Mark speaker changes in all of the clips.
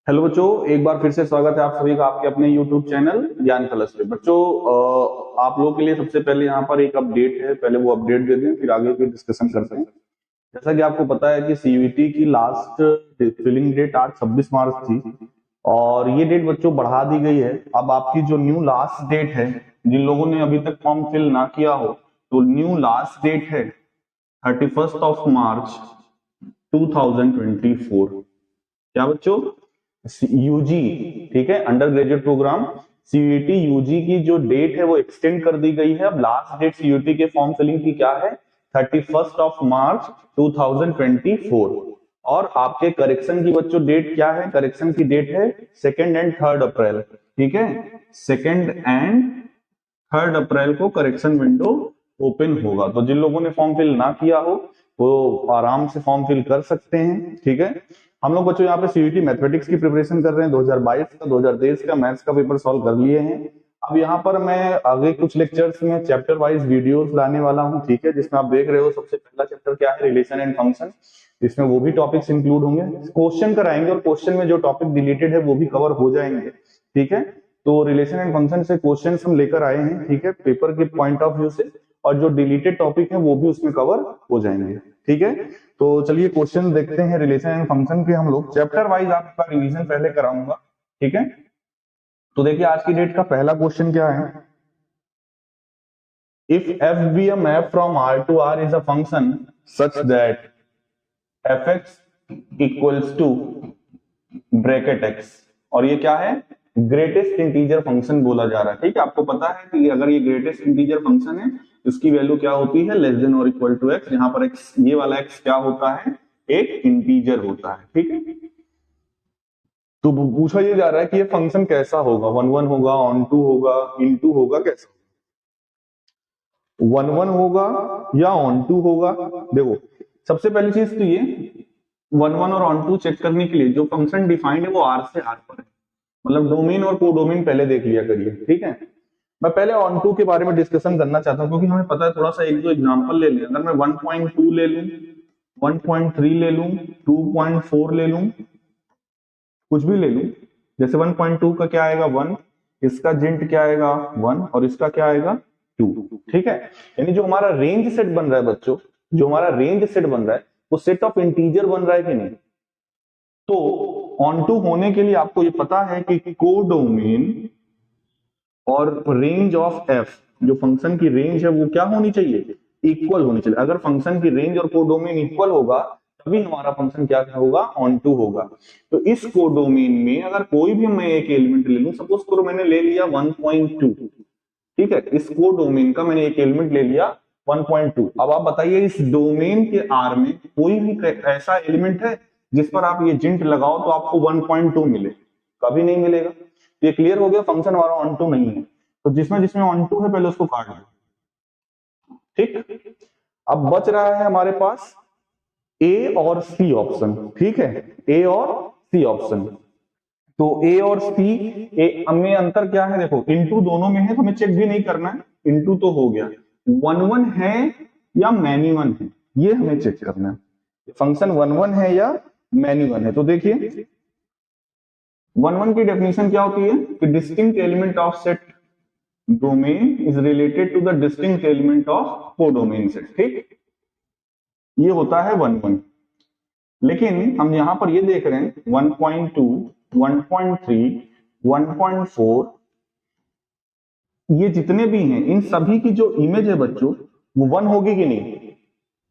Speaker 1: Hello बच्चों, एक बार फिर से स्वागत है आप सभी का आपके अपने YouTube चैनल ज्ञान कलश पे। बच्चों, आप लोगों के लिए सबसे पहले यहाँ पर एक अपडेट है, पहले वो अपडेट दे दें फिर आगे की डिस्कशन करते हैं। जैसा कि आपको पता है कि सीयूईटी की लास्ट फिलिंग डेट आज 26 मार्च थी और ये डेट बच्चों बढ़ा दी गई है। अब आपकी जो न्यू लास्ट डेट है, जिन लोगों ने अभी तक फॉर्म फिल ना किया हो, तो न्यू लास्ट डेट है 31 मार्च 2024। क्या बच्चों? यूजी, ठीक है, undergraduate program CUET UG की जो डेट है वो एक्सटेंड कर दी गई है। अब लास्ट डेट सीयूईटी के फॉर्म फिलिंग की क्या है? 31 मार्च 2024। और आपके करेक्शन की बच्चों डेट क्या है? करेक्शन की डेट है 2 एंड 3 अप्रैल। ठीक है, 2 एंड 3 अप्रैल को करेक्शन विंडो ओपन होगा। तो जिन लोगों ने फॉर्म फिल ना किया हो वो आराम से फॉर्म फिल कर सकते हैं। ठीक है, हम लोग बच्चों यहाँ पे सीयूईटी मैथमेटिक्स की प्रिपरेशन कर रहे हैं। 2022 का 2023 का मैथ्स का पेपर सॉल्व कर लिए हैं। अब यहाँ पर मैं आगे कुछ लेक्चर्स में चैप्टर वाइज वीडियोस लाने वाला हूँ। ठीक है, जिसमें आप देख रहे हो सबसे पहला चैप्टर क्या है? Relation and function. इसमें वो भी टॉपिक्स इंक्लूड होंगे, क्वेश्चन कराएंगे और क्वेश्चन में जो टॉपिक डिलीटेड है वो भी कवर हो जाएंगे। ठीक है, तो रिलेशन एंड फंक्शन से क्वेश्चंस हम लेकर आए हैं, ठीक है, पेपर के पॉइंट ऑफ व्यू से, और जो डिलीटेड टॉपिक है वो भी उसमें कवर हो जाएंगे। ठीक है, तो चलिए क्वेश्चन देखते हैं रिलेशन एंड फंक्शन के। हम लोग चैप्टर वाइज आपका रिवीजन पहले कराऊंगा। ठीक है, तो देखिए आज की डेट का पहला क्वेश्चन क्या है? If f be a map from R to R is a function such that f x equals to bracket x, और ये क्या है? ग्रेटेस्ट इंटीजर फंक्शन बोला जा रहा है। ठीक है, आपको पता है कि अगर ये ग्रेटेस्ट इंटीजर फंक्शन है इसकी वैल्यू क्या होती है? लेस देन और इक्वल टू एक्स। यहाँ पर एक्स, ये वाला एक्स क्या होता है? एक इंटीजर होता है। ठीक है, तो पूछा ये जा रहा है कि ये फंक्शन कैसा होगा? वन वन होगा, ऑन टू होगा, इन टू होगा, कैसा? वन वन होगा या ऑन टू होगा? देखो, सबसे पहली चीज तो ये वन वन और ऑन टू चेक करने के लिए जो फंक्शन डिफाइंड है वो आर से आर पर है। मतलब डोमेन और कोडोमेन पहले देख लिया करिए। ठीक है, मैं पहले ऑन टू के बारे में डिस्कशन करना चाहता हूं क्योंकि हमें पता है, थोड़ा सा एक दो एग्जांपल ले लें। अगर मैं 1.2 ले लूं, 1.3 ले लूं, 2.4 ले लूं, कुछ भी ले लूं, जैसे 1.2 का क्या आएगा? 1, इसका जिंट क्या आएगा? 1, और इसका क्या आएगा? 2। ठीक है, यानी जो हमारा रेंज सेट बन रहा है बच्चों, जो हमारा रेंज सेट बन रहा है वो सेट ऑफ इंटीजर बन रहा है कि नहीं? तो ऑन टू होने के लिए आपको ये पता है कि कोडोमेन और रेंज ऑफ एफ, जो फंक्शन की रेंज है वो क्या होनी चाहिए? इक्वल होनी चाहिए। अगर फंक्शन की रेंज और कोडोमेन इक्वल होगा तभी हमारा फंक्शन क्या होगा? ऑन टू होगा। तो इस कोडोमेन में अगर कोई भी मैं एक एलिमेंट ले लूं, सपोज करो मैंने ले लिया 1.2। ठीक है, इस कोडोमेन का मैंने एक एलिमेंट ले लिया 1.2। अब आप बताइए इस डोमेन के आर में कोई भी ऐसा एलिमेंट है जिस पर आप ये जिंट लगाओ तो आपको 1.2 मिले? कभी नहीं मिलेगा। ये क्लियर हो गया, फंक्शन हमारा ऑन टू नहीं है। तो जिसमें जिसमें ऑन टू है पहले उसको काट लो। ठीक, अब बच रहा है हमारे पास ए और सी ऑप्शन। ठीक है, ए और सी ऑप्शन। तो ए और सी, ए में अंतर क्या है? देखो, इनटू दोनों में है तो हमें चेक भी नहीं करना है, इनटू तो हो गया। वन वन है या मैनी वन है ये हमें चेक करना है। फंक्शन वन वन है या मैनी वन है? तो देखिए वन वन की डेफिनेशन क्या होती है कि distinct element of set domain is related to the distinct element of codomain set. ठीक, ये होता है वन वन। लेकिन हम यहां पर ये देख रहे हैं 1.2, 1.3, 1.4, ये जितने भी हैं इन सभी की जो इमेज है बच्चों वो वन होगी कि नहीं?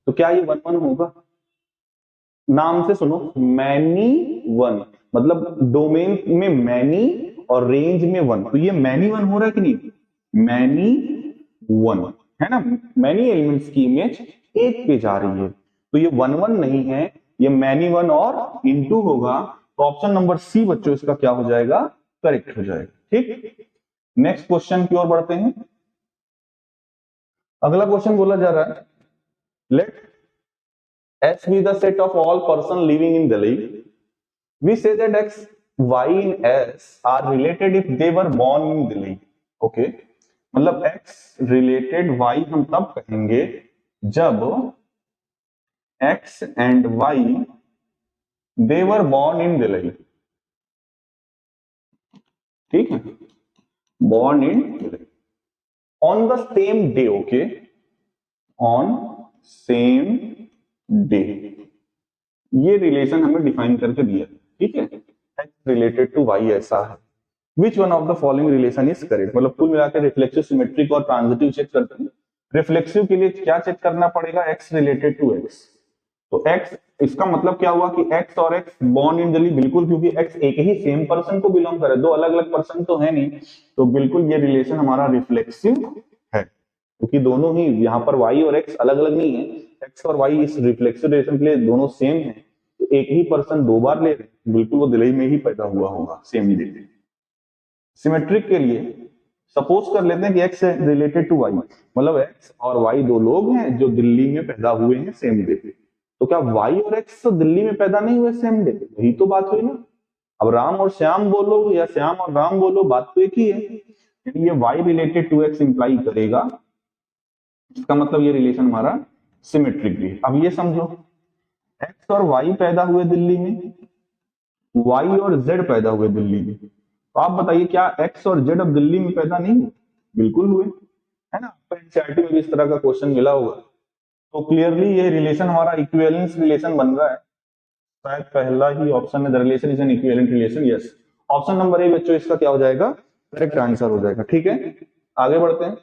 Speaker 1: तो क्या ये वन वन होगा? नाम से सुनो, मैनी वन, मतलब डोमेन में मैनी और रेंज में वन, तो ये मैनी वन हो रहा है कि नहीं? मैनी वन है ना, मैनी एलिमेंट्स की इमेज एक पे जा रही है, तो ये वन वन नहीं है, ये मैनी वन और इनटू होगा। तो ऑप्शन नंबर सी बच्चों इसका क्या हो जाएगा? करेक्ट हो जाएगा। ठीक, नेक्स्ट क्वेश्चन की ओर बढ़ते हैं। अगला क्वेश्चन बोला जा रहा है, late S be the set of all person living in Delhi. We say that X, Y in S are related if they were born in Delhi. Okay, मतलब X related Y हम तब कहेंगे जब X and Y they were born in Delhi. ठीक है, born in on the same day, okay, on same day, ये relation हमें define करके दिया, ठीक है, x रिलेटेड टू y ऐसा है, which one of the following relation is correct, मतलब कुल मिलाकर रिफ्लेक्सिव, सिमेट्रिक और ट्रांजिटिव चेक करते हैं। रिफ्लेक्सिव के लिए क्या चेक करना पड़ेगा, x रिलेटेड टू x, तो x, इसका मतलब क्या हुआ कि x और x बॉर्न इन जली, बिल्कुल, क्योंकि x एक ही सेम पर्सन को बिलोंग करे, दो अलग अलग पर्सन तो है नहीं, तो बिल्कुल ये रिलेशन हमारा रिफ्लेक्सिव है, क्योंकि दोनों ही यहाँ पर y और x अलग अलग नहीं है, x और y इस रिफ्लेक्सिव रिलेशन के लिए दोनों सेम है, तो एक ही पर्सन दो बार ले रहे, बिल्कुल वो दिल्ली में ही पैदा हुआ होगा सेम डे। सिमेट्रिक के लिए सपोज कर लेते हैं कि x रिलेटेड टू y, मतलब x और y दो लोग हैं जो दिल्ली में पैदा हुए हैं सेम डे पे, तो क्या y और x तो दिल्ली में पैदा नहीं हुए सेम डे पे, यही तो बात हुई ना। अब राम और श्याम बोलो या श्याम और राम बोलो, बात तो एक ही है, ये y related to x imply करेगा, इसका मतलब ये रिलेशन हमारा सिमेट्रिक भी है। अब ये समझो x और y पैदा हुए दिल्ली में, y और z पैदा हुए दिल्ली में, तो आप बताइए क्या x और z अब दिल्ली में पैदा नहीं हुए, बिल्कुल हुए, है ना, एनसीईआरटी में भी इस तरह का क्वेश्चन मिला होगा, तो क्लियरली ये रिलेशन हमारा इक्विवेलेंस रिलेशन बन रहा है, शायद पहला ही ऑप्शन है, the relation is an equivalent relation, yes, option number A बच्चों इसका क्या हो जाएगा, करेक्ट आंसर हो जाएगा, ठीक है, आगे बढ़ते हैं,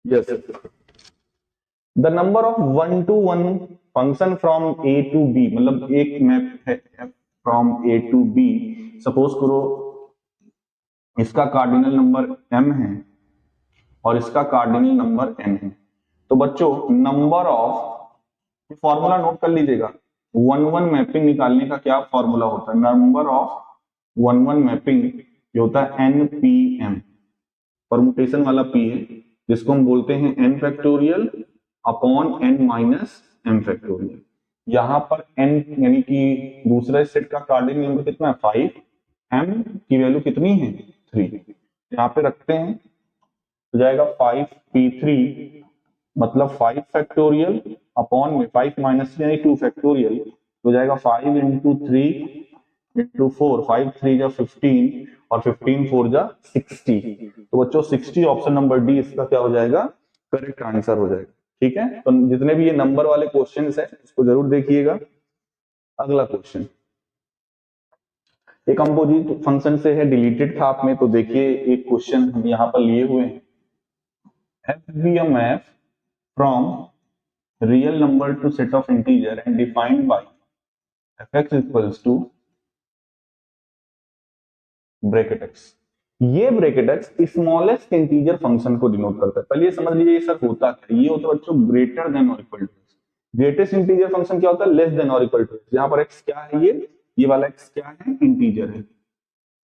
Speaker 1: yes, the number of 1 to 1 function from A to B, मतलब एक मैप है from A to B, suppose करो इसका कार्डिनल नंबर m है और इसका कार्डिनल नंबर n है, तो बच्चों नंबर ऑफ, फॉर्मूला नोट कर लीजिएगा, 1-1 मैपिंग निकालने का क्या फॉर्मूला होता है, नंबर ऑफ 1-1 मैपिंग ये होता है npm, परमुटेशन वाला p है, जिसको हम बोलते हैं n factorial upon n minus m factorial, यहां पर n यानी कि दूसरे सेट का कार्डिनल नंबर कितना है 5, m की वैल्यू कितनी है 3, यहाँ पे रखते हैं, तो जाएगा 5p3, मतलब 5 फैक्टोरियल अपॉन में 5 माइनस 3 यानी 2 फैक्टोरियल, तो जाएगा 5 इंटू 3 इंटू 4, 5 3 जा 15 और 15 4 जा 60, तो बच्चों 60 ऑप्शन नंबर डी इसका क्या हो जाएगा, करेक्ट आंसर हो जाएगा, ठीक है। तो जितने भी ये नंबर वाले क्वेश्चंस हैं इसको जरूर देखिएगा। अगला क्वेश्चन, एक कंपोजिट फंक्शन से है, डिलीटेड था आप में, तो देखिए एक क्वेश्चन हम यहाँ पर लिए हुए हैं, FVMF from real number to set of integer and defined by fx equals to bracket x, ये bracket x smallest integer function को डिनोट करता है। पहले ये समझ लीजिए ये सर होता क्या, ये होता है बच्चों ग्रेटर देन और equal to, greatest integer function क्या होता है, लेस देन और इक्वल टू, यहाँ पर x क्या है, ये वाला x क्या है, इंटीजर है।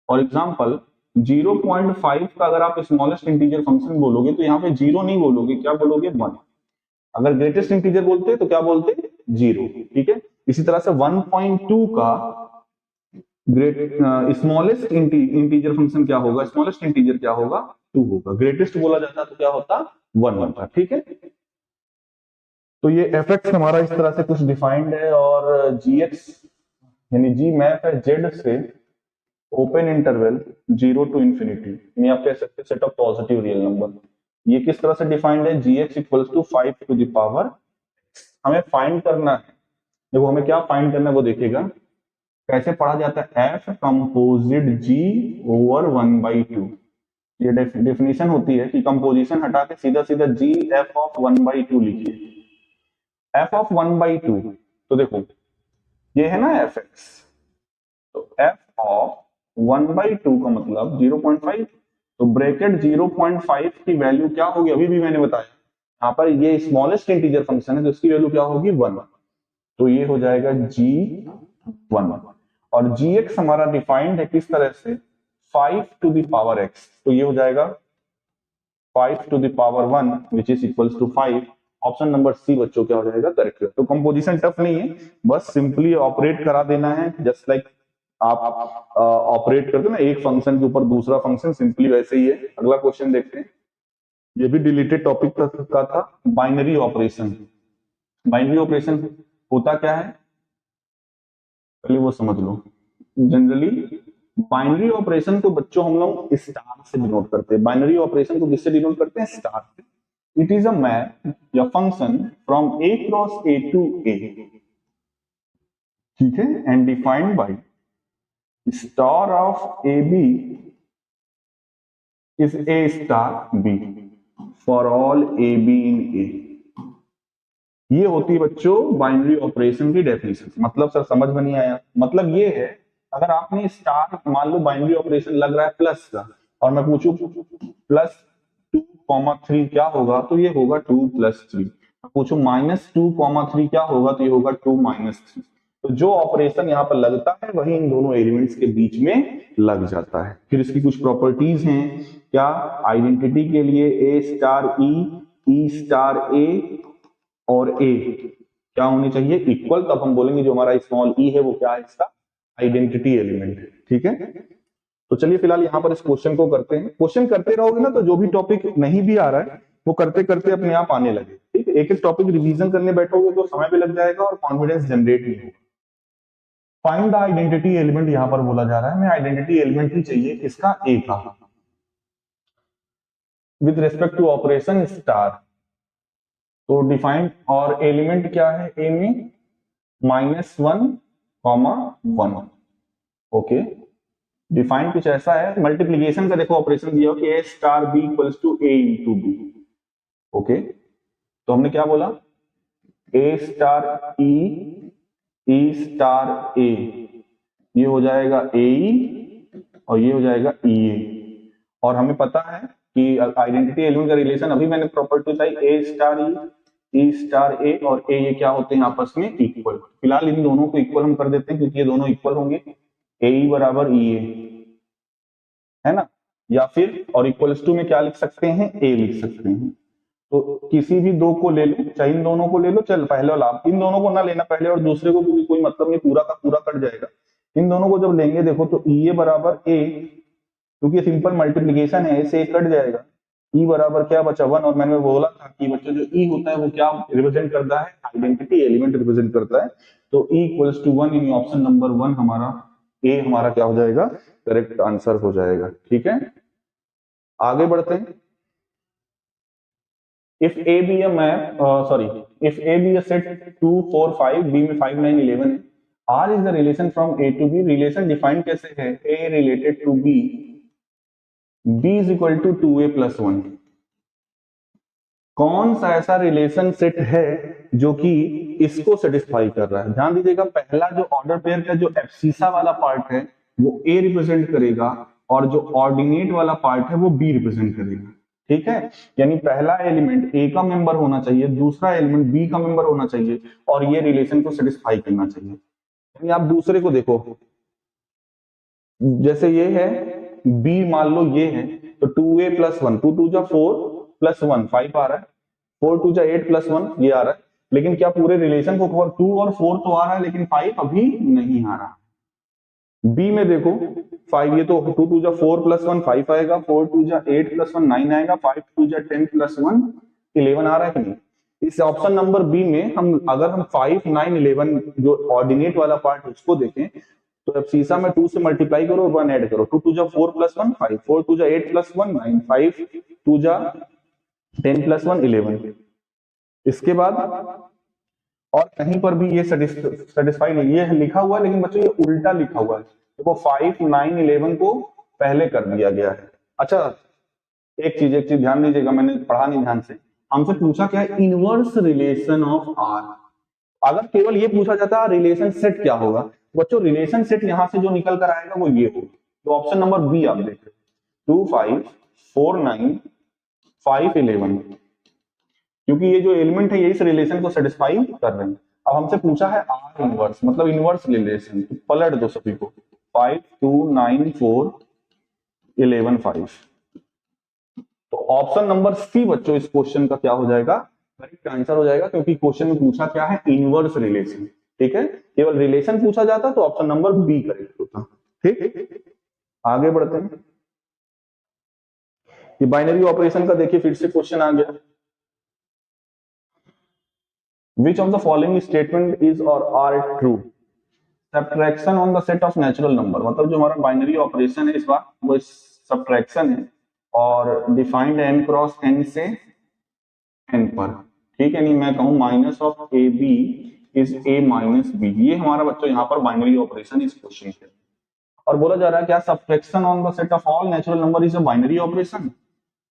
Speaker 1: फॉर एग्जांपल 0.5 का अगर आप स्मॉलेस्ट इंटीजर फंक्शन बोलोगे तो यहाँ पे 0 नहीं बोलोगे, क्या बोलोगे 1, अगर ग्रेटेस्ट इंटीजर बोलते तो क्या बोलते 0, ठीक है। इसी तरह से 1.2 का स्मॉलेस्ट इंटीजर फंक्शन क्या होगा, स्मॉलेस्ट इंटीजर क्या होगा 2 होगा, ग्रेटेस्ट बोला जाता तो क्या होता 1 होता, ठीक है। तो ये fx हमारा इस तरह से कुछ डिफाइंड है, और gx यानी g मैप है z से ओपन इंटरवल 0 टू इंफिनिटी, यानी आप कह सकते हैं set of positive real number, ये किस तरह से डिफाइंड है, gx equals to 5 to the power, हमें फाइंड करना है, देखो हमें क्या फाइंड करना है वो देखिएगा, कैसे पढ़ा जाता है, f कंपोजिट g ओवर 1/2, ये डेफिनेशन होती है कि कंपोजिशन हटा के सीधा सीधा g f ऑफ 1/2 लिखिए, f ऑफ 1/2, तो देखो ये है ना fx, तो f ऑफ 1/2 का मतलब 0.5, तो ब्रैकेट 0.5 की वैल्यू क्या होगी, अभी भी मैंने बताया यहाँ पर ये स्मॉलेस्ट इंटीजर फंक्शन है तो इसकी वैल्यू क्या होगी 1, तो ये हो जाएगा g1, और gx हमारा डिफाइंड है किस तरह से 5 टू द पावर x, तो ये हो जाएगा 5 to the power 1 which is equals to 5, option number C बच्चों क्या हो जाएगा करेक्ट। तो कंपोजिशन टफ नहीं है, बस सिंपली ऑपरेट करा देना है, जस्ट लाइक आप ऑपरेट करते हो ना एक फंक्शन के ऊपर दूसरा फंक्शन, सिंपली वैसे ही है। अगला क्वेश्चन देखते हैं, ये भी डिलीटेड टॉपिक का था, बाइनरी ऑपरेशन। बाइनरी ऑपरेशन होता क्या है पहले वो समझ लो। जनरली बाइनरी ऑपरेशन को बच्चों हम लोग स्टार से डिनोट करते हैं। बाइनरी ऑपरेशन को किससे डिनोट करते हैं? स्टार से। इट इज अ मैप या function from A cross A to A, ठीक है, and defined by star of A B is A star B for all A B in A. ये होती है बच्चों बाइनरी ऑपरेशन की definition. मतलब sir समझ में नहीं आया। मतलब ये है, अगर आपने स्टार, मान लो बाइनरी ऑपरेशन लग रहा है प्लस का, और मैं पूछूं +2,3 क्या होगा, तो ये होगा 2+3। पूछूं -2,3 क्या होगा, तो ये होगा 2-3। तो जो ऑपरेशन यहाँ पर लगता है वही इन दोनों एलिमेंट्स के बीच में लग जाता है। फिर इसकी कुछ प्रॉपर्टीज हैं क्या, आइडेंटिटी के लिए ए स्टार ई स्टार ए और ए क्या होनी चाहिए, इक्वल। तब हम बोलेंगे जो हमारा स्मॉल ई है वो क्या है, इसका आइडेंटिटी एलिमेंट है, ठीक है। तो चलिए फिलहाल यहाँ पर इस क्वेश्चन को करते हैं। क्वेश्चन करते रहोगे ना तो जो भी टॉपिक नहीं भी आ रहा है वो करते करते अपने आप आने लगे, ठीक है। एक एक टॉपिक रिवीजन करने बैठोगे तो समय भी लग जाएगा और कॉन्फिडेंस जनरेट नहीं होगा। फाइंड द आइडेंटिटी एलिमेंट यहाँ पर बोला जा रहा है, हमें आइडेंटिटी एलिमेंट ही चाहिए, किसका, ए का, with respect to operation star. तो डिफाइंड, और एलिमेंट क्या है ए में, -1,1। ओके, डिफाइंड कुछ ऐसा है, मल्टीप्लीकेशन का देखो ऑपरेशन दिया हो कि A star B equals to A into B. Okay, तो हमने क्या बोला, ए स्टार ई स्टार ए, ये हो जाएगा ए और ये हो जाएगा ई ए। और हमें पता है कि आइडेंटिटी एलिमेंट का रिलेशन, अभी मैंने प्रॉपर्टी बताई, ए स्टार ई स्टार ए और ए, ये क्या होते हैं आपस में, इक्वल। फिलहाल इन दोनों को इक्वल हम कर देते हैं क्योंकि ये दोनों इक्वल होंगे, ए बराबर ई ए, है ना। या फिर और इक्वल्स टू में क्या लिख सकते हैं, ए लिख सकते हैं। तो किसी भी दो को ले लो, चाहे इन दोनों को ले लो, चल पहले वाला, आप इन दोनों को ना लेना पहले और दूसरे को, क्योंकि कोई मतलब नहीं, पूरा का पूरा कट जाएगा। इन दोनों को जब लेंगे देखो तो ई ए बराबर ए, क्योंकि सिंपल मल्टीप्लीकेशन है, से कट जाएगा, ई बराबर क्या बचा 1। और मैंने बोला था कि बच्चों जो ई होता है वो क्या रिप्रेजेंट करता है, आइडेंटिटी एलिमेंट रिप्रेजेंट करता है। तो e equals to 1 in option number 1 हमारा ए, हमारा क्या हो जाएगा, करेक्ट आंसर हो जाएगा, ठीक है। आगे बढ़ते हैं। If A be a map, if A be a set 2, 4, 5, B में 5, 9, 11 है, R is the relation from A to B। Relation define कैसे है, A related to B, B is equal to 2A plus 1। कौन सा ऐसा relation set है जो कि इसको सेटिस्फाई कर रहा है? ध्यान दीजिएगा, पहला जो ऑर्डर पेयर का जो एब्सिसा वाला पार्ट है वो A रिप्रेजेंट करेगा और जो ऑर्डिनेट वाला पार्ट है वो B रिप्रेजेंट करेगा, ठीक है। यानी पहला एलिमेंट ए का मेंबर होना चाहिए, दूसरा एलिमेंट बी का मेंबर होना चाहिए और ये रिलेशन को सेटिस्फाई करना चाहिए। यानी आप दूसरे को देखो, जैसे ये है बी, मान लो ये है, तो 2A plus 1, 2 2 जा 4 plus 1 5 आ रहा है, 4 2 जा 8 plus 1 ये आ रहा है। लेकिन क्या पूरे रिलेशन को 2 और 4 तो आ रहा है लेकिन 5 अभी नहीं आ रहा। बी में देखो 5, ये तो 2 2 जा 4 plus 1 5 आएगा, 4 2 जा 8 plus 1 9 आएगा, 5 2 जा 10 plus 1 11 आ रहा है कि नहीं। इस ऑप्शन नंबर बी में हम अगर हम 5 9 11 जो ऑर्डिनेट वाला पार्ट उसको देखें तो अब शीशा में 2 से मल्टीप्लाई करो, 1 ऐड करो, 2 2 जा 4 plus 1 5, 4 2 जा 8 plus 1 9, 5 2 जा 10 plus 1 11। इसके बाद और कहीं पर भी ये सेटिस्फाई नहीं, ये लिखा हुआ है लेकिन बच्चों ये उल्टा लिखा हुआ है। देखो 5 9 11 को पहले कर दिया गया है। अच्छा एक चीज ध्यान दीजिएगा, मैंने पढ़ा नहीं ध्यान से, हमसे पूछा क्या है, इनवर्स रिलेशन ऑफ आर। अगर केवल ये पूछा जाता रिलेशन सेट क्या होगा, बच्चों रिलेशन सेट यहां से जो निकल कर आएगा वो ये होगा। तो ऑप्शन नंबर बी आप देख रहे 2 5 4 9 5 11, क्योंकि ये जो एलिमेंट है ये इस रिलेशन को सेटिस्फाई कर रहे हैं। अब हमसे पूछा है आर इनवर्स, मतलब इनवर्स रिलेशन, पलट दो सभी को, 5 2 9 4 11 5। तो ऑप्शन नंबर सी बच्चों इस क्वेश्चन का क्या हो जाएगा, करेक्ट आंसर हो जाएगा, क्योंकि क्वेश्चन में पूछा क्या है, इनवर्स रिलेशन, ठीक है। केवल रिलेशन पूछा जाता तो ऑप्शन नंबर बी करेक्ट होता, ठीक। आगे बढ़ते हैं। ये बाइनरी ऑपरेशन का देखिए फिर से क्वेश्चन आ गया, Which of the following statement is or are true? Subtraction on the set of natural number, मतलब जो हमारा बाइनरी ऑपरेशन है इस बार वो सब्ट्रैक्शन है और डिफाइंड n क्रॉस n से n पर, ठीक है। नहीं मैं कहूं minus of A B is a minus b, ये हमारा बच्चों यहाँ पर बाइनरी ऑपरेशन इस क्वेश्चन के। और बोला जा रहा है क्या subtraction on the set of all natural number is a binary operation.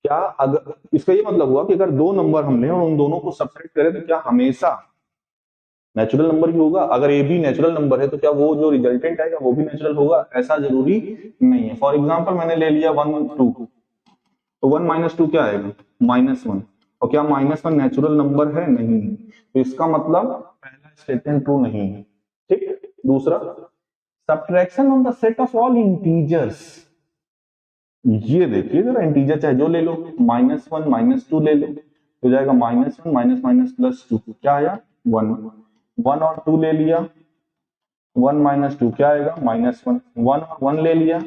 Speaker 1: क्या अगर इसका ये मतलब हुआ कि अगर दो नंबर हम लें और उन दोनों को सब्ट्रैक्ट करें तो क्या हमेशा नेचुरल नंबर ही होगा? अगर ए बी नेचुरल नंबर है तो क्या वो जो रिजल्टेंट आएगा वो भी नेचुरल होगा? ऐसा जरूरी नहीं है। फॉर एग्जाम्पल मैंने ले लिया 1 2, तो 1 माइनस 2 क्या आएगा? -1। और क्या -1 नेचुरल नंबर है? नहीं। तो इसका मतलब पहला स्टेटमेंट ट्रू नहीं है, ठीक। दूसरा, subtraction on the set of all integers, ये देखिए जरा, इंटीजर चाहे जो ले लो, -1 -2 ले लो तो जाएगा -1 माइनस माइनस प्लस 2, क्या आया? 1। 1 और 2 ले लिया, 1 माइनस 2 क्या आएगा? -1। 1 और 1 ले लिया,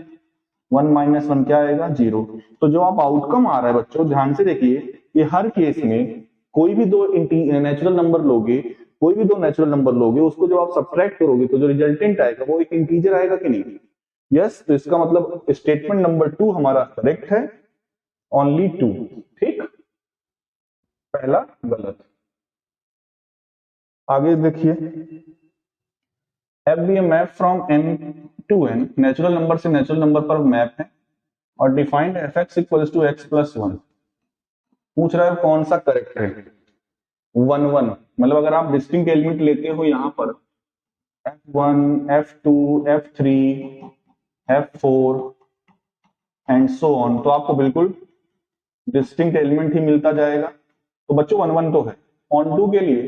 Speaker 1: 1 माइनस 1 क्या आएगा? 0। तो जो आप आउटकम आ रहा है बच्चों ध्यान से देखिए, ये हर केस में कोई भी दो नेचुरल नंबर लोगे, कोई भी दो नेचुरल नंबर लोगे, उसको जब आप सब्ट्रैक्ट करोगे तो जो रिजल्टेंट आएगा वो एक इंटीजर आएगा कि नहीं? यस। तो इसका मतलब स्टेटमेंट नंबर 2 हमारा करेक्ट है, ओनली 2, ठीक। पहला गलत। आगे देखिए, f be a map from N to N, natural number से नेचुरल नंबर पर मैप है और defined f x equals to x plus 1। पूछ रहा है कौन सा करेक्ट है? 1 1, मतलब अगर आप डिस्टिंक्ट एलिमेंट लेते हो यहाँ पर F1 F2 F3 F4 and so on, तो आपको बिल्कुल डिस्टिंक्ट एलिमेंट ही मिलता जाएगा। तो बच्चों 1 1 तो है। ऑन टू के लिए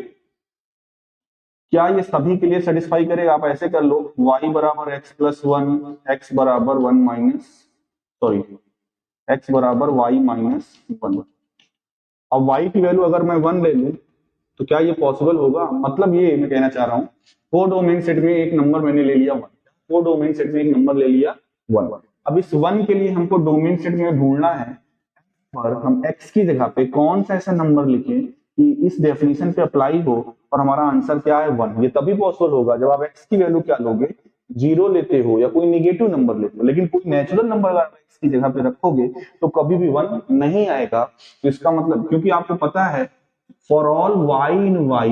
Speaker 1: क्या ये सभी के लिए सेटिस्फाई करेगा? आप ऐसे कर लो, y बराबर x प्लस 1, x बराबर 1 माइनस, सॉरी x बराबर y माइनस 1। अब y की वैल्यू अगर मैं 1 ले लूं तो क्या ये पॉसिबल होगा? मतलब ये मैं कहना चाह रहा हूं, को डोमेन सेट में एक नंबर मैंने ले लिया 1, को डोमेन सेट में एक नंबर ले लिया 1। अब इस 1 के लिए हमको डोमेन सेट में ढूंढना है, पर हम x की जगह पे कौन सा ऐसा नंबर लिखें कि इस डेफिनेशन पे अप्लाई हो और हमारा आंसर क्या है? 1। ये तभी पॉसिबल होगा जब आप x की वैल्यू क्या लोगे? 0 लेते हो या कोई निगेटिव नंबर लेते हो, लेकिन कोई नेचुरल नंबर अगर आप x की जगह पे रखोगे तो कभी भी 1 नहीं आएगा। तो इसका मतलब, क्योंकि आपको पता है for all y in y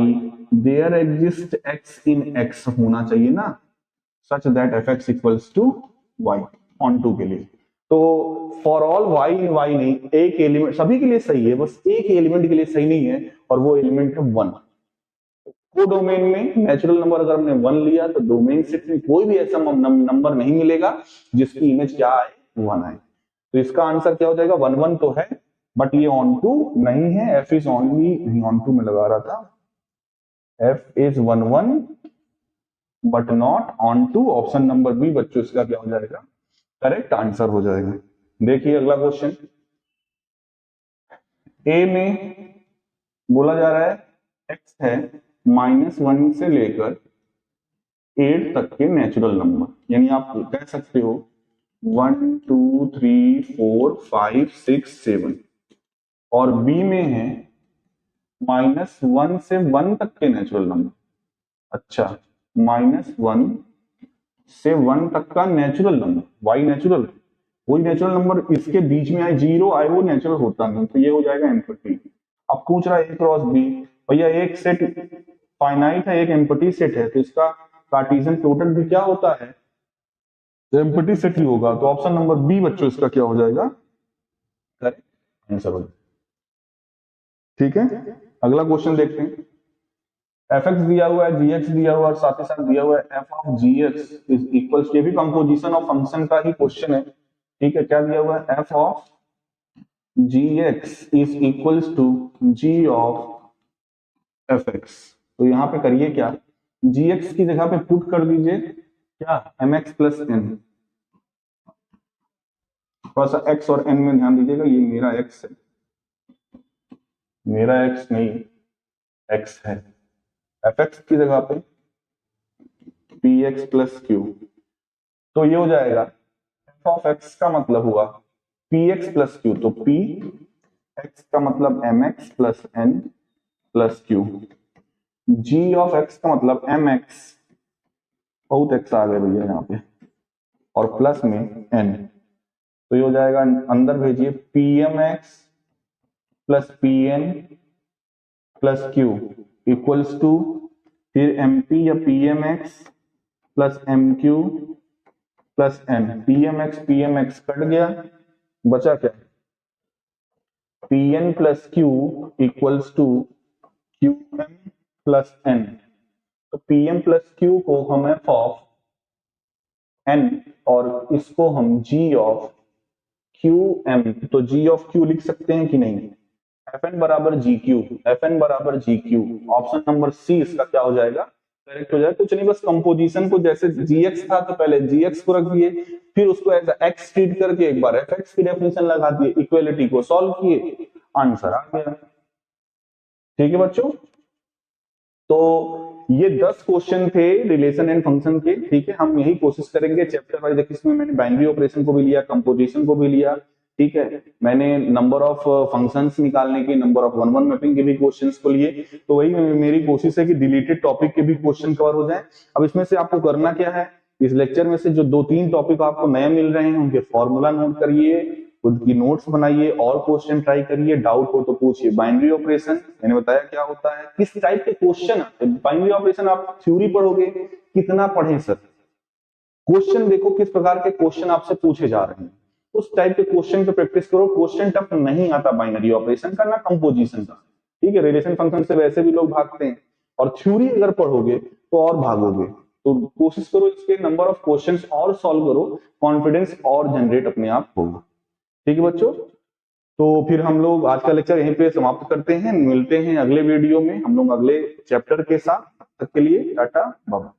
Speaker 1: there exist x in x होना चाहिए ना, such that f x equals to y onto के लिए। तो for all y in y नहीं, एक एलिमेंट सभी के लिए सही है, बस एक एलिमेंट के लिए सही नहीं है और वो एलिमेंट है 1। को डोमेन में नेचुरल नंबर अगर हमने 1 लिया तो डोमेन सेट में कोई भी ऐसा नंबर नहीं मिलेगा जिसकी इमेज क्या आए? 1 आए। तो इसका आंसर क्या हो जाएगा? 1 1 तो है बट ये ऑन टू नहीं है। एफ इज ओनली, नहीं ऑन टू में लगा रहा था, f is 1 1 but not onto. Option number B बच्चों इसका क्या हो जाएगा? करेक्ट आंसर हो जाएगा। देखिए अगला क्वेश्चन, ए में बोला जा रहा है एक्स है -1 से लेकर 8 तक के नेचुरल नंबर, यानी आप कह सकते हो 1 2 3 4 5 6 7, और बी में है -1 से 1 तक के नेचुरल नंबर। अच्छा, -1 से 1 तक का नेचुरल नंबर, वाई नेचुरल, कोई नेचुरल नंबर इसके बीच में आए 0 आए वो नेचुरल होता नहीं, तो ये हो जाएगा एम्प्टी। अब पूछ रहा है ए क्रॉस बी, भैया एक सेट फाइनाइट है, एक एम्प्टी सेट है, तो इसका कार्टेशियन टोटल भी क्या होता है? एम्प्टी सेट ही होगा। तो ऑप्शन नंबर बी बच्चों इसका क्या हो जाएगा? करेक्ट आंसर हो जाएगा। ठीक है, अगला क्वेश्चन देखते हैं। एफ एक्स दिया हुआ है, जी एक्स दिया हुआ है, साथ ही साथ दिया हुआ है f of g x is equal, ये भी कंपोजिशन ऑफ फंक्शन का ही क्वेश्चन है। ठीक है, क्या दिया हुआ है? F of g x is equals to g of f x. तो यहां पे करिए क्या, जी एक्स की जगह पे पुट कर दीजिए क्या? M x plus n. थोड़ा सा एक्स और एन में ध्यान दीजिएगा, ये मेरा एक्स है, मेरा एक्स नहीं एक्स है। एफ एक्स की जगह पे पी एक्स प्लस क्यू, तो ये हो जाएगा एफ ऑफ एक्स का मतलब हुआ पी एक्स प्लस क्यू, तो पी एक्स का मतलब m x plus n plus q, g of x का मतलब एम एक्स बहुत एक्स आ गए भैया यहाँ पे, और प्लस में एन, तो ये हो जाएगा, अंदर भेजिए, p m x plus p n plus q equals to, फिर एम पी या p m x plus m q plus n, p m x cut गया, बचा क्या, p n plus q equals to q m plus n. तो p m plus q को हम F of N और इसको हम जी ऑफ क्यू एम, तो जी ऑफ क्यू लिख सकते हैं कि नहीं, एफ एन बराबर जी क्यू, एफ एन बराबर g q, option number C इसका क्या हो जाएगा, करेक्ट हो जाएगा। कुछ नहीं, बस कंपोजिशन को जैसे जीएक्स था तो पहले जीएक्स को रख दिए, फिर उसको एज एक्स ट्रीट करके एक बार एफ एक्स की डेफिनेशन लगा दिए, इक्वलिटी को सॉल्व किए, आंसर आ गया। ठीक है बच्चों, तो ये 10 क्वेश्चन थे रिलेशन एंड फंक्शन के। ठीक है, हम यही कोशिश करेंगे चैप्टर वाइज, इसमें मैंने बाइनरी ऑपरेशन को भी लिया, कंपोजिशन को भी लिया। ठीक है, मैंने नंबर ऑफ फंक्शंस निकालने की, number of one one mapping के भी क्वेश्चंस को लिए, तो वही मेरी कोशिश है कि डिलीटेड टॉपिक के भी क्वेश्चन कवर हो जाए। अब इसमें से आपको करना क्या है, इस लेक्चर में से जो 2-3 टॉपिक आपको नए मिल रहे हैं उनके फॉर्मूला नोट करिए, खुद की नोट्स बनाइए और क्वेश्चन ट्राई करिए, डाउट हो तो पूछिए। बाइनरी ऑपरेशन मैंने बताया क्या होता है, किस टाइप के क्वेश्चन, बाइनरी ऑपरेशन आप थ्योरी पढ़ोगे, कितना पढ़े सर, क्वेश्चन देखो किस प्रकार के क्वेश्चन आपसे पूछे जा रहे हैं, उस टाइप के क्वेश्चन पे प्रैक्टिस करो। क्वेश्चन टफ नहीं आता बाइनरी ऑपरेशन का, ना कंपोजिशन का। ठीक है, रिलेशन फंक्शन से वैसे भी लोग भागते हैं, और थ्योरी अगर पढ़ोगे तो और भागोगे। तो कोशिश करो इसके नंबर ऑफ क्वेश्चंस और सॉल्व करो, कॉन्फिडेंस और जनरेट अपने आप होगा। ठीक है बच्चों, तो फिर हम लोग आज का लेक्चर यहीं पे समाप्त करते हैं, मिलते हैं अगले वीडियो में हम लोग अगले चैप्टर के साथ। तब तक के लिए टाटा बाय।